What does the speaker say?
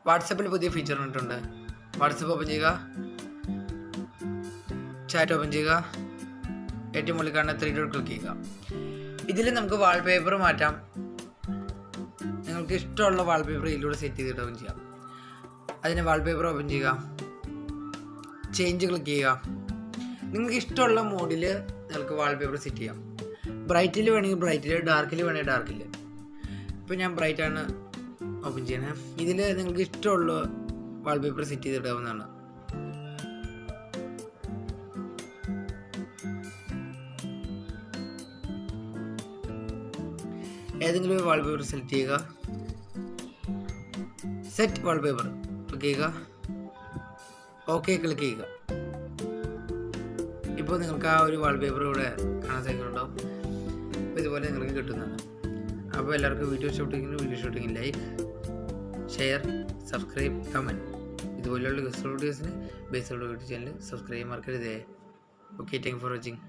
വാട്സപ്പിൽ പുതിയ ഫീച്ചർ വന്നിട്ടുണ്ട്. വാട്സപ്പ് ഓപ്പൺ ചെയ്യുക, ചാറ്റ് ഓപ്പൺ ചെയ്യുക, ഏറ്റവും മുകളിൽ കാണുന്ന 3 ഡോട്ട് ക്ലിക്ക് ചെയ്യുക. ഇതിൽ നമുക്ക് വാൾപേപ്പർ മാറ്റാം. നിങ്ങൾക്ക് ഇഷ്ടമുള്ള വാൾപേപ്പർ ഇതിലൂടെ സെറ്റ് ചെയ്തിടുകയും ചെയ്യാം. അതിന് വാൾപേപ്പർ ഓപ്പൺ ചെയ്യുക, ചേഞ്ച് ക്ലിക്ക് ചെയ്യുക. നിങ്ങൾക്ക് ഇഷ്ടമുള്ള മോഡിൽ നിങ്ങൾക്ക് വാൾപേപ്പർ സെറ്റ് ചെയ്യാം. ബ്രൈറ്റിൽ വേണമെങ്കിൽ ബ്രൈറ്റിൽ, ഡാർക്കിൽ വേണമെങ്കിൽ ഡാർക്കിൽ. ഇപ്പോൾ ഞാൻ ബ്രൈറ്റാണ് ഓപ്പൺ ചെയ്യണേ. ഇതിൽ നിങ്ങൾക്ക് ഇഷ്ടമുള്ള വാൾപേപ്പർ സെറ്റ് ചെയ്തിടാവുന്നതാണ്. ഏതെങ്കിലും ഒരു വാൾപേപ്പർ സെലക്ട് ചെയ്യുക, സെറ്റ് വാൾപേപ്പർ ക്ലിക്ക് ചെയ്യുക, ഓക്കെ ക്ലിക്ക് ചെയ്യുക. ഇപ്പോൾ നിങ്ങൾക്ക് ആ ഒരു വാൾപേപ്പർ ഇവിടെ കാണാൻ സാധിക്കുന്നുണ്ടാവും. അപ്പോൾ ഇതുപോലെ നിങ്ങൾക്ക് കിട്ടുന്നതാണ്. അപ്പോൾ എല്ലാവർക്കും വീഡിയോ ഷൂട്ടിങ്ങിന് ലൈക്ക്, ഷെയർ, സബ്സ്ക്രൈബ്, കമൻറ്റ്. ഇതുപോലെയുള്ള ഗസ്റ്റ് വീഡിയോസിന് ബേസ് യൂട്യൂബ് ചാനൽ സബ്സ്ക്രൈബ് മറക്കരുതേ. Okay, thank for watching.